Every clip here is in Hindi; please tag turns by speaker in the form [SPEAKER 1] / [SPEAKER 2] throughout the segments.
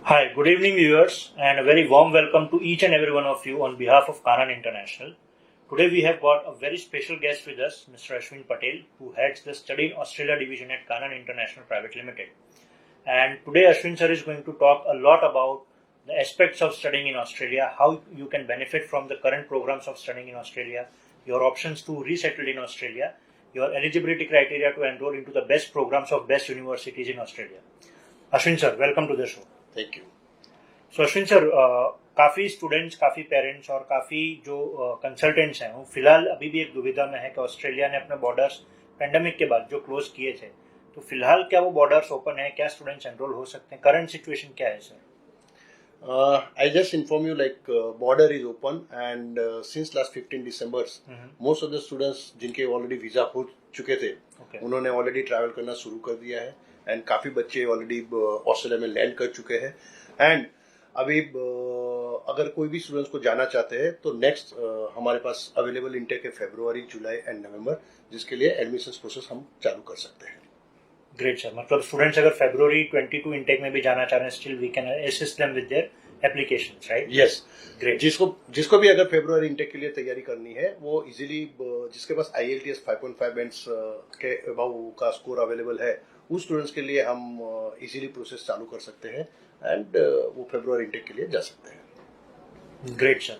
[SPEAKER 1] Hi, good evening, viewers, and a very warm welcome to each and every one of you on behalf of Kanan International. Today, we have got a very special guest with us, Mr. Ashwin Patel, who heads the Study in Australia division at Kanan International Private Limited. And today, Ashwin sir is going to talk a lot about the aspects of studying in Australia, how you can benefit from the current programs of studying in Australia, your options to resettle in Australia, your eligibility criteria to enroll into the best programs of best universities in Australia. Ashwin sir, welcome to the show.
[SPEAKER 2] Thank you.
[SPEAKER 1] So Ashwin sir, काफ़ी स्टूडेंट्स, काफ़ी पेरेंट्स और काफ़ी जो कंसल्टेंट्स हैं वो फिलहाल अभी भी एक दुविधा में है कि ऑस्ट्रेलिया ने अपने बॉर्डर्स पेंडेमिक के बाद जो क्लोज किए थे, तो फिलहाल क्या वो बॉर्डर्स ओपन है, क्या स्टूडेंट्स एनरोल हो सकते हैं, करंट सिचुएशन क्या है sir?
[SPEAKER 2] I just inform you border is open and since last 15 December most of the students जिनके ऑलरेडी वीजा हो चुके थे उन्होंने ऑलरेडी ट्रैवल करना शुरू कर दिया है एंड काफी बच्चे ऑलरेडी ऑस्ट्रेलिया में लैंड कर चुके हैं एंड अभी अगर कोई भी स्टूडेंट्स को जाना चाहते हैं तो नेक्स्ट हमारे पास अवेलेबल इंटेक है फरवरी, जुलाई एंड नवंबर, जिसके लिए एडमिशन प्रोसेस हम चालू कर सकते हैं।
[SPEAKER 1] ग्रेट सर, मतलब स्टूडेंट्स अगर फरवरी 22 इंटेक में भी जाना चाह रहे हैं, still we can assist them with their applications, right?
[SPEAKER 2] Yes,
[SPEAKER 1] great.
[SPEAKER 2] जिसको भी अगर फरवरी इंटेक के लिए तैयारी करनी है वो इजीली जिसके पास IELTS 5.5 बैंड्स के अबव का स्कोर अवेलेबल है उस स्टूडेंट्स के लिए हम इजीली प्रोसेस चालू कर सकते हैं एंड वो फरवरी इंटेक के लिए जा सकते हैं।
[SPEAKER 1] Great sir.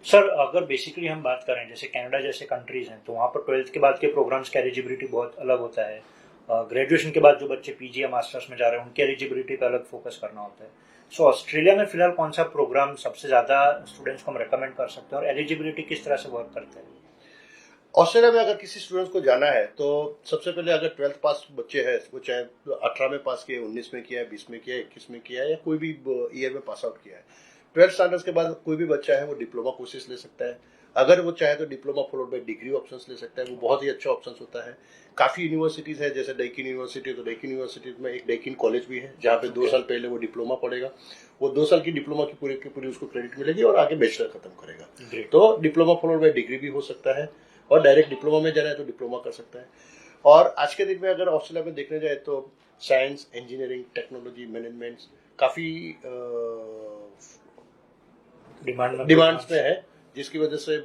[SPEAKER 1] सर, अगर बेसिकली हम बात करें जैसे कनाडा जैसे कंट्रीज हैं तो वहाँ पर 12th के बाद के प्रोग्राम्स की एलिजिबिलिटी बहुत अलग होता है। ग्रेजुएशन के बाद जो बच्चे पीजी या मास्टर्स में जा रहे हैं उनकी एलिजिबिलिटी पे अलग फोकस करना होता है। सो ऑस्ट्रेलिया में फिलहाल कौन सा प्रोग्राम सबसे ज़्यादा स्टूडेंट्स को हम रेकमेंड कर सकते हैं और एलिजिबिलिटी किस तरह से वर्क करता है?
[SPEAKER 2] ऑस्ट्रेलिया में अगर किसी स्टूडेंट्स को जाना है तो सबसे पहले अगर 12th पास बच्चे हैं, वो चाहे 18 में पास किया, 19 में किया है, 20 में किया है, 21 में किया है या कोई भी ईयर में पास आउट किया है, 12th स्टैंडर्ड्स के बाद कोई भी बच्चा है वो डिप्लोमा कोर्सेज ले सकता है। अगर वो चाहे तो diploma followed by degree options ले सकता है, वो बहुत ही अच्छा ऑप्शन होता है। काफी यूनिवर्सिटीज है जैसे डेकिन यूनिवर्सिटी, तो डेकिन यूनिवर्सिटी में एक डेकिन कॉलेज भी है जहाँ पे 2 साल पहले वो डिप्लोमा पढ़ेगा, वो 2 साल की डिप्लोमा की पूरी उसको क्रेडिट मिलेगी और आगे बैचलर खत्म करेगा। तो डिप्लोमा फॉलोड बाय डिग्री भी हो सकता है और डायरेक्ट डिप्लोमा में जाना है तो डिप्लोमा कर सकता है। और आज के दिन में अगर ऑस्ट्रेलिया में देखने जाए तो साइंस, इंजीनियरिंग, टेक्नोलॉजी, मैनेजमेंट काफी डिमांड्स में है, जिसकी वजह से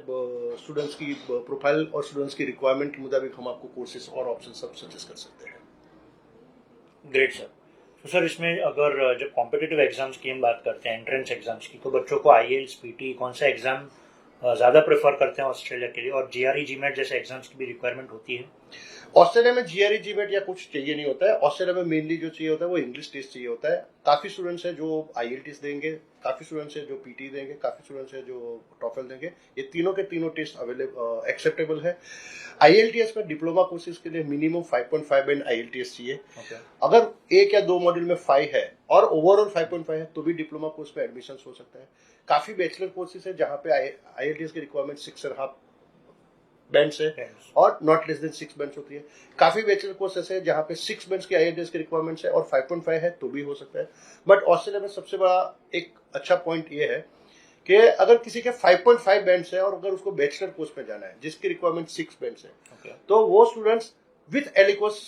[SPEAKER 2] स्टूडेंट्स की प्रोफाइल और स्टूडेंट्स की रिक्वायरमेंट के मुताबिक हम आपको कोर्सेज और ऑप्शन सब सजेस्ट कर सकते हैं।
[SPEAKER 1] Great sir. तो सर, इसमें अगर जब कॉम्पिटिटिव एग्जाम्स की हम बात करते हैं, एंट्रेंस एग्जाम्स की, तो बच्चों को IELTS, PT कौन सा एग्जाम ज़्यादा प्रेफर करते हैं ऑस्ट्रेलिया के लिए, और GRE, GMAT जैसे एग्जाम्स की भी रिक्वायरमेंट होती है?
[SPEAKER 2] ऑस्ट्रेलिया में GRE, GMAT या कुछ चाहिए नहीं होता है। ऑस्ट्रेलिया में मेनली जो चाहिए होता है वो इंग्लिश टेस्ट चाहिए होता है। काफी स्टूडेंट्स हैं जो IELTS देंगे, काफी स्टूडेंट्स हैं जो PT देंगे, काफी स्टूडेंट्स हैं जो TOEFL देंगे। ये तीनों के तीनों टेस्ट अवेलेबल एक्सेप्टेबल है। IELTS में डिप्लोमा कोर्सेज के लिए मिनिमम 5.5 बैंड IELTS चाहिए। अगर 1 या 2 मॉड्यूल में 5 है और ओवरऑल 5.5 है तो भी डिप्लोमा कोर्स में एडमिशन हो सकता है। काफी बैचलर कोर्सेज है जहाँ पे IELTS की रिक्वायरमेंट 6.5 बैंड्स है और नॉट लेस देन 6 बैंड्स होती है। काफी बैचलर कोर्सेस है जहाँ पे 6 बैंड्स की IELTS की रिक्वायरमेंट्स है और 5.5 है तो भी हो सकता है। बट ऑस्ट्रेलिया में सबसे बड़ा एक अच्छा पॉइंट ये है कि अगर किसी के 5.5 बैंड्स है और अगर उसको बैचलर कोर्स में जाना है जिसकी रिक्वायरमेंट 6 बैंड्स है तो वो स्टूडेंट्स विथ एलिकोस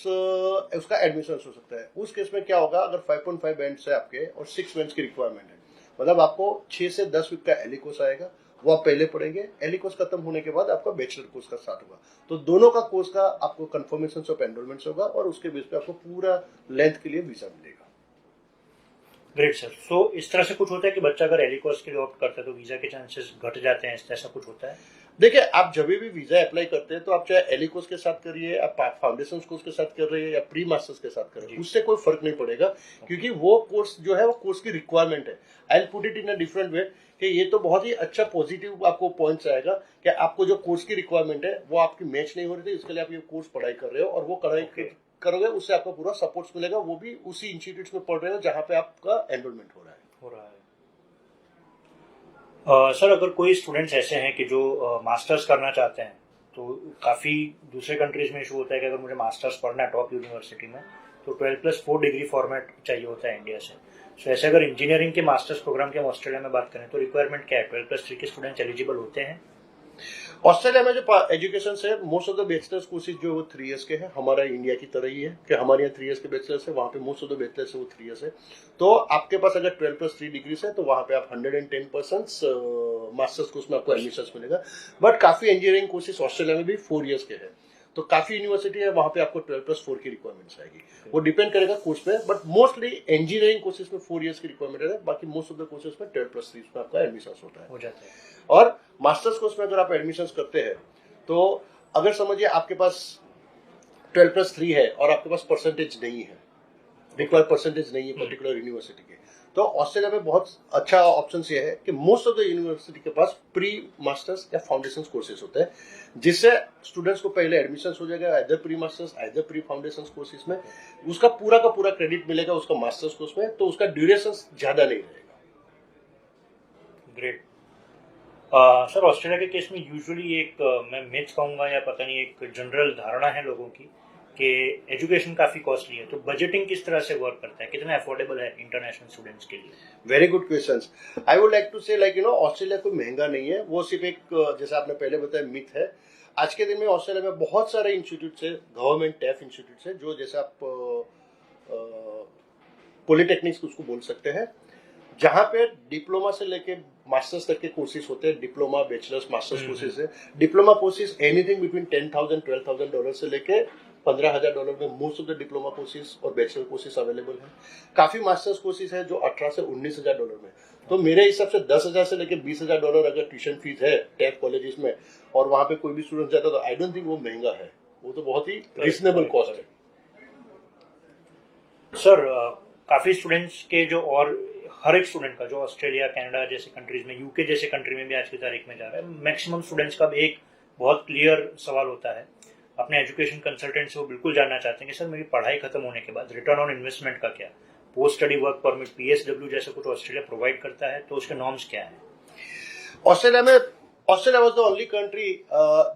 [SPEAKER 2] उसका एडमिशन हो सकता है। उस केस में क्या होगा, अगर 5.5 बैंड्स है आपके और 6 बैंड्स की रिक्वायरमेंट है, मतलब आपको 6 से 10 वीक का एलिकोस आएगा, वो आप पहले पढ़ेंगे। एलिकोस खत्म होने के बाद आपका बैचलर कोर्स का स्टार्ट होगा, तो दोनों का कोर्स का आपको कंफर्मेशन ऑफ एनरोलमेंट होगा और उसके बेस पे आपको पूरा लेंथ के लिए वीजा मिलेगा।
[SPEAKER 1] Great sir. सो इस तरह से कुछ होता है कि बच्चा अगर एलिकोस के लिए ऑप्ट करता है तो वीजा के चांसेस घट जाते हैं, ऐसा कुछ होता है?
[SPEAKER 2] देखिए, आप जब भी वीजा अप्लाई करते हैं तो आप चाहे एलिकोस के साथ करिए, आप फाउंडेशन कोर्स के साथ कर रहे हैं या प्री मास्टर्स के साथ कर रहे हैं, उससे कोई फर्क नहीं पड़ेगा क्योंकि वो कोर्स जो है वो कोर्स की रिक्वायरमेंट है। I will put it in a different way कि ये तो बहुत ही अच्छा पॉजिटिव आपको पॉइंट्स आएगा कि आपको जो कोर्स की रिक्वायरमेंट है वो आपकी मैच नहीं हो रही थी, इसके लिए आप ये कोर्स पढ़ाई कर रहे हो और वो पढ़ाई करोगे उससे आपको पूरा सपोर्ट मिलेगा, वो भी उसी इंस्टीट्यूट में पढ़ रहे हो जहाँ पे आपका एनरोलमेंट हो रहा है।
[SPEAKER 1] सर, अगर कोई स्टूडेंट्स ऐसे हैं कि जो मास्टर्स करना चाहते हैं तो काफ़ी दूसरे कंट्रीज में इशू होता है कि अगर मुझे मास्टर्स पढ़ना है टॉप यूनिवर्सिटी में तो 12+4 डिग्री फॉर्मेट चाहिए होता है इंडिया से। सो ऐसे अगर इंजीनियरिंग के मास्टर्स प्रोग्राम की हम ऑस्ट्रेलिया में बात करें तो रिक्वायरमेंट क्या है? 12+3 के स्टूडेंट्स एलिजिबल होते हैं?
[SPEAKER 2] ऑस्ट्रेलिया में जो एजुकेशन है, most of the bachelors courses जो वो 3 इयर्स के हैं, हमारा इंडिया की तरह ही है कि हमारे यहाँ 3 इयर्स के बैचलर्स है, वहाँ पे मोस्ट ऑफ द बैचलर्स है वो 3 इयर्स है। तो आपके पास अगर 12+3 डिग्रीज है तो वहाँ पे आप 110% मास्टर्स कोर्स में आपको एडमिशन मिलेगा। बट काफी इंजीनियरिंग कोर्सेज ऑस्ट्रेलिया में भी 4 इयर्स के हैं, तो काफी यूनिवर्सिटी है वहाँ पे आपको 12+4 की रिक्वायरमेंट्स आएगी। वो डिपेंड करेगा कोर्स पे, बट मोस्टली इंजीनियरिंग कोर्सेज में 4 इयर्स की रिक्वायरमेंट है, बाकी मोस्ट ऑफ द कोर्सेज में 12+3 में आपका एडमिशन होता है,
[SPEAKER 1] हो जाता है।
[SPEAKER 2] और मास्टर्स कोर्स में अगर आप एडमिशन करते हैं तो अगर समझिए आपके पास 12+3 है और आपके पास परसेंटेज नहीं है, रिक्वायर्ड परसेंटेज नहीं है पर्टिकुलर यूनिवर्सिटी के, तो ऑस्ट्रेलिया में बहुत अच्छा ऑप्शन ये है कि मोस्ट ऑफ द यूनिवर्सिटी के पास प्री मास्टर्स या फाउंडेशन कोर्सेज होते हैं, जिससे स्टूडेंट्स को पहले एडमिशन हो जाएगा either pre masters either pre foundation courses में, उसका पूरा का पूरा क्रेडिट मिलेगा उसका मास्टर्स कोर्स में, तो उसका ड्यूरेशन ज्यादा नहीं रहेगा।
[SPEAKER 1] ग्रेट। सर, ऑस्ट्रेलिया के केस में यूजुअली एक मैं मिथ कहूँगा या पता नहीं, एक जनरल धारणा है लोगों की कि एजुकेशन काफ़ी कॉस्टली है, तो बजटिंग किस तरह से वर्क करता है, कितना अफोर्डेबल है इंटरनेशनल स्टूडेंट्स के लिए?
[SPEAKER 2] Very good question. I would like to say Australia कोई महंगा नहीं है, वो सिर्फ एक जैसे आपने पहले बताया मिथ है। आज के दिन में ऑस्ट्रेलिया में बहुत सारे इंस्टीट्यूट है, गवर्नमेंट टैफ इंस्टीट्यूट है, जो जैसे आप पॉलिटेक्निक्स उसको बोल सकते हैं, जहां पे डिप्लोमा से लेके मास्टर्स तक के कोर्सेज होते हैं, डिप्लोमा बैचलर्स मास्टर्स कोर्सेज है। डिप्लोमा कोर्सेज एनीथिंग बिटवीन $10,000-12,000 से लेके $15,000 में most of the diploma courses और बैचलर कोर्सेज अवेलेबल है। काफी मास्टर्स कोर्सेज है जो $18,000 से $19,000 में, तो मेरे हिसाब से $10,000 से लेके $20,000 अगर ट्यूशन फीस है टैफ कॉलेजेस में और वहां पे कोई भी स्टूडेंट जाता है, तो आई डोंट थिंक वो महंगा है, वो तो बहुत ही रिजनेबल कॉस्ट है।
[SPEAKER 1] सर, काफ़ी स्टूडेंट्स के जो, और हर एक स्टूडेंट का जो ऑस्ट्रेलिया कनाडा जैसे कंट्रीज में, यूके जैसे कंट्री में भी आज की तारीख में जा रहा है, मैक्सिमम स्टूडेंट्स का एक बहुत क्लियर सवाल होता है अपने एजुकेशन कंसल्टेंट से, वो बिल्कुल जानना चाहते हैं कि सर मेरी पढ़ाई खत्म होने के बाद रिटर्न ऑन इन्वेस्टमेंट का क्या, post study work permit PSW जैसे कुछ ऑस्ट्रेलिया प्रोवाइड करता है, तो उसके नॉर्म्स क्या है?
[SPEAKER 2] Australia was the only country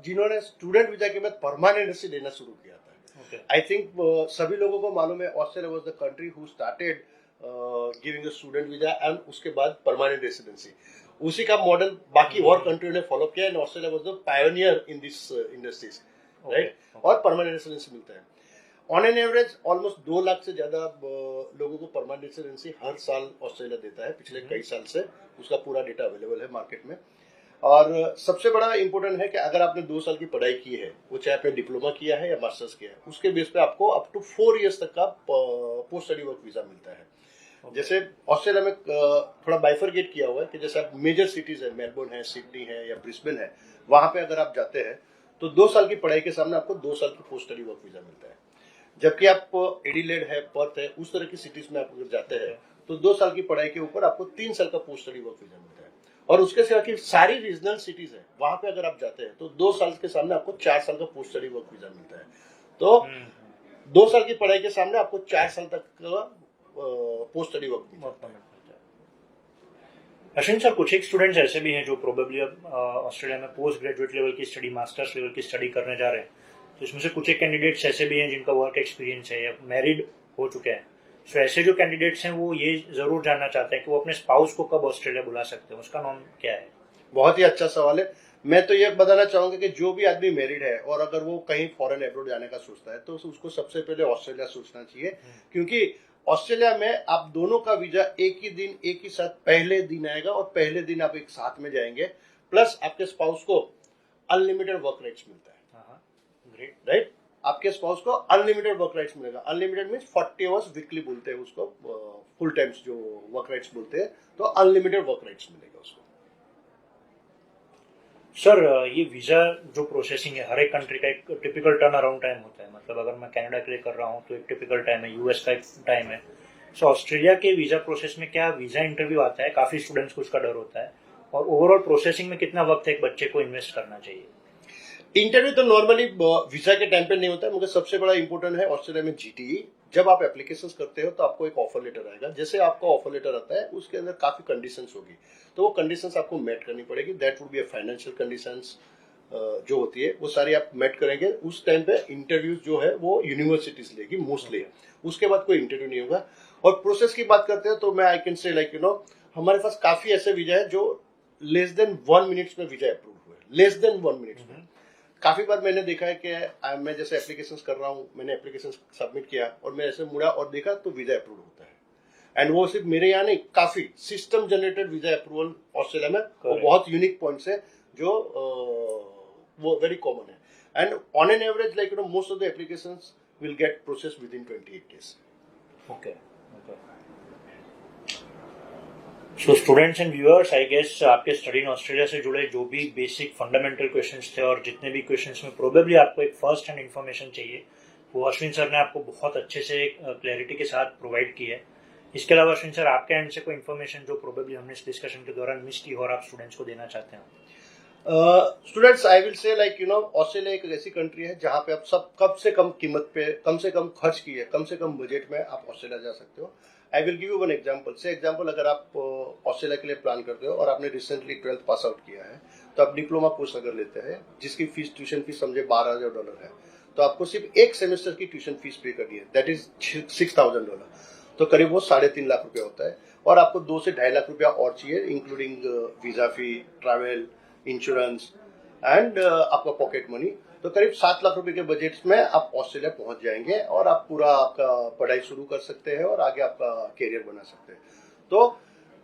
[SPEAKER 2] जिन्होंने स्टूडेंट वीजा के बाद परमानेंट रेसिडेंसी देना शुरू किया था। आई थिंक सभी लोगों को मालूम है Australia was the country who started giving a student visa and उसके बाद परमानेंट रेसिडेंसी। उसी का मॉडल बाकी और कंट्री ने फॉलो किया and Australia was the Pioneer in this industries, right. और परमानेंट रेसिडेंसी मिलता है on an average almost 2 lakh से ज्यादा लोगों को परमानेंट रेसिडेंसी हर साल ऑस्ट्रेलिया देता है पिछले कई साल से, उसका पूरा डेटा अवेलेबल है मार्केट में। और सबसे बड़ा इंपॉर्टेंट है कि अगर आपने 2 साल की पढ़ाई की है, वो चाहे आपने डिप्लोमा किया है या मास्टर्स किया है, उसके बेस पे आपको अप टू 4 इयर्स तक का पोस्ट स्टडी वर्क वीजा मिलता है। जैसे ऑस्ट्रेलिया में थोड़ा बाइफरगेट किया हुआ है कि जैसे आप मेजर सिटीज है, मेलबोर्न है, सिडनी है या ब्रिस्बेन है, वहां पे अगर आप जाते हैं तो 2 साल की पढ़ाई के सामने आपको 2 साल की पोस्ट स्टडी वर्क वीजा मिलता है। जबकि आप एडिलेड है, पर्थ है, उस तरह की सिटीज में आप अगर जाते हैं तो 2 साल की पढ़ाई के ऊपर आपको 3 साल का पोस्ट स्टडी वर्क वीजा मिलता है। और उसके सिवा की सारी रीजनल सिटीज है, वहां पे अगर आप जाते हैं तो 2 साल के सामने आपको 4 साल का पोस्ट स्टडी वर्क वीजा मिलता है। तो 2 साल की पढ़ाई के सामने आपको 4 साल तक का पोस्ट स्टडी वर्क मिलता है।
[SPEAKER 1] अश्विन सर, कुछ एक स्टूडेंट्स ऐसे भी हैं जो प्रोबेबली अब ऑस्ट्रेलिया में पोस्ट ग्रेजुएट लेवल की स्टडी, मास्टर्स लेवल की स्टडी करने जा रहे हैं, तो इसमें से कुछ एक कैंडिडेट्स ऐसे भी हैं जिनका वर्क एक्सपीरियंस है या मैरिड हो चुके हैं। सो ऐसे जो कैंडिडेट्स हैं वो ये जरूर जानना चाहते हैं कि वो अपने स्पाउस को कब ऑस्ट्रेलिया बुला सकते हैं, उसका नाम क्या है?
[SPEAKER 2] बहुत ही अच्छा सवाल है। मैं तो ये बताना चाहूंगा कि जो भी आदमी मैरिड है और अगर वो कहीं फॉरेन एब्रोड जाने का सोचता है तो उसको सबसे पहले ऑस्ट्रेलिया सोचना चाहिए, क्योंकि ऑस्ट्रेलिया में आप दोनों का वीजा एक ही दिन एक ही साथ पहले दिन आएगा और पहले दिन आप एक साथ में जाएंगे, प्लस आपके स्पाउस को अनलिमिटेड वर्क राइट्स मिलता है। Great, right. आपके स्पाउस को अनलिमिटेड वर्क राइट्स मिलेगा। अनलिमिटेड मींस 40 आवर्स वीकली बोलते हैं उसको, फुल टाइम्स जो वर्क राइट्स बोलते हैं, तो अनलिमिटेड वर्क राइट्स मिलेगा उसको।
[SPEAKER 1] सर, ये वीजा जो प्रोसेसिंग है, हर एक कंट्री का एक टिपिकल टर्न अराउंड टाइम होता है। मतलब अगर मैं कनाडा के लिए कर रहा हूँ तो एक टिपिकल टाइम है, यूएस का एक टाइम है। सो ऑस्ट्रेलिया के वीजा प्रोसेस में क्या वीजा इंटरव्यू आता है? काफी स्टूडेंट्स को उसका डर होता है, और ओवरऑल प्रोसेसिंग में कितना वक्त एक बच्चे को इन्वेस्ट करना चाहिए?
[SPEAKER 2] इंटरव्यू तो नॉर्मली वीजा के टाइम पे नहीं होता है, मगर सबसे बड़ा इंपॉर्टेंट है ऑस्ट्रेलिया में GTE। जब आप एप्लीकेशन करते हो तो आपको एक ऑफर लेटर आएगा। जैसे आपका ऑफर लेटर आता है उसके अंदर काफी कंडीशंस होगी, तो वो कंडीशंस आपको मेट करनी पड़ेगी। That would be a financial conditions जो होती है वो सारी आप मेट करेंगे। उस टाइम पे इंटरव्यूज जो है वो यूनिवर्सिटीज लेगी मोस्टली, उसके बाद कोई इंटरव्यू नहीं होगा। और प्रोसेस की बात करते हैं तो मैं आई कैन से हमारे पास काफी ऐसे वीजा है जो लेस देन 1 मिनट्स में वीजा अप्रूव हुए, लेस देन 1 मिनट में। काफी बार मैंने देखा है कि मैं जैसे एप्लीकेशन कर रहा हूँ, मैंने एप्लीकेशन सबमिट किया और मैं ऐसे मुड़ा और देखा तो वीजा अप्रूव होता है। एंड वो सिर्फ मेरे यहाँ नहीं, काफी system generated visa approval Australia में, वो बहुत यूनिक पॉइंट्स है जो वो वेरी कॉमन है। And on an average like most of the applications will get process within 28 days।
[SPEAKER 1] Okay okay. So students and viewers, I guess आपके स्टडी इन ऑस्ट्रेलिया से जुड़े जो भी बेसिक फंडामेंटल क्वेश्चंस थे और जितने भी क्वेश्चंस में प्रोबेबली आपको एक फर्स्ट हैंड इन्फॉर्मेशन चाहिए, वो अश्विन सर ने आपको बहुत अच्छे से क्लैरिटी के साथ प्रोवाइड की है। इसके अलावा अश्विन सर, आपके एंड से कोई इन्फॉर्मेशन जो प्रोबेबली हमने इस डिस्कशन के दौरान मिस की हो और आप स्टूडेंट्स को देना चाहते हैं?
[SPEAKER 2] Students, I will say like Australia एक ऐसी कंट्री है जहाँ पे आप सब कम से कम कीमत पे, कम से कम खर्च किए, कम से कम बजट में आप ऑस्ट्रेलिया जा सकते हो। I will give you one example. से एग्जांपल, अगर आप ऑस्ट्रेलिया के लिए प्लान करते हो और आपने रिसेंटली 12th पास आउट किया है, तो आप डिप्लोमा कोर्स अगर लेते हैं जिसकी फीस, ट्यूशन फीस समझे $12,000 है, तो आपको सिर्फ एक सेमेस्टर की ट्यूशन फीस पे करनी है, दैट इज $6,000। तो करीब वो 3.5 लाख रुपया होता है। और आपको 2 से 2.5 लाख रुपया और चाहिए, including visa fee, travel, insurance and आपका पॉकेट मनी। तो करीब 7 लाख रुपए के बजट में आप ऑस्ट्रेलिया पहुंच जाएंगे और आप पूरा आपका पढ़ाई शुरू कर सकते हैं और आगे आपका कैरियर बना सकते हैं। तो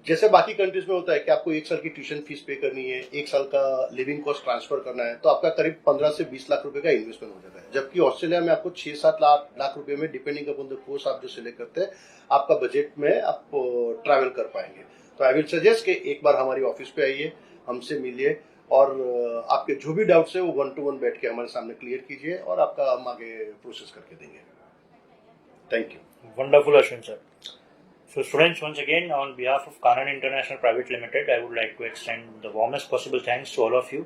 [SPEAKER 2] जैसे बाकी कंट्रीज में होता है कि आपको 1 साल की ट्यूशन फीस पे करनी है, 1 साल का लिविंग कॉस्ट ट्रांसफर करना है, तो आपका करीब 15 से 20 लाख रुपए का इन्वेस्टमेंट हो जाता है। जबकि ऑस्ट्रेलिया में आपको 6-7 लाख रुपए में, डिपेंडिंग अपॉन द कोर्स आप जो सिलेक्ट करते हैं, आपका बजट में आप ट्रैवल कर पाएंगे। तो आई विल सजेस्ट कि एक बार हमारी ऑफिस पे आइए, हमसे मिलिए और आपके जो भी डाउट्स है वो 1-to-1 बैठ के हमारे सामने क्लियर कीजिए और आपका हम आगे प्रोसेस करके देंगे। Thank you.
[SPEAKER 1] Wonderful, Ashwin sir. So students, once again on behalf of Kanan International Private Limited, I would like to extend the warmest possible thanks to all of you.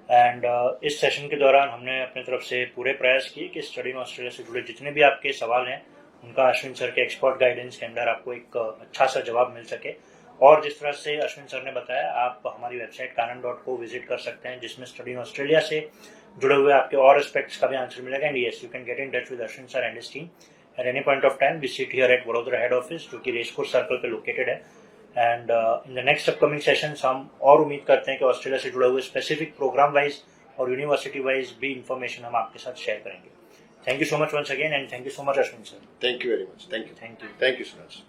[SPEAKER 1] And इस सेशन के दौरान हमने अपनी तरफ से पूरे प्रयास किए कि स्टडी इन ऑस्ट्रेलिया से जुड़े जितने भी आपके सवाल हैं उनका अश्विन सर के एक्सपर्ट गाइडेंस के अंदर आपको एक अच्छा सा जवाब मिल सके। और जिस तरह से अश्विन सर ने बताया, आप हमारी वेबसाइट kanan.co विजिट कर सकते हैं, जिसमें स्टडी इन ऑस्ट्रेलिया से जुड़े हुए आपके और एस्पेक्ट्स का भी आंसर मिलेगा। And yes, you can get in touch with Ashwin sir and his team at any point of time. We sit here at Vadodara head office, जो कि रेसकोर्स सर्कल पे लोकेटेड है। And in the next upcoming sessions हम और उम्मीद करते हैं कि ऑस्ट्रेलिया से जुड़े हुए स्पेसिफिक प्रोग्राम वाइज और यूनिवर्सिटी वाइज भी इंफॉर्मेशन हम आपके साथ शेयर करेंगे। Thank you so much once again and thank you so much Ashwin sir.
[SPEAKER 2] Thank you very much. Thank you.
[SPEAKER 1] Thank you.
[SPEAKER 2] Thank you so much.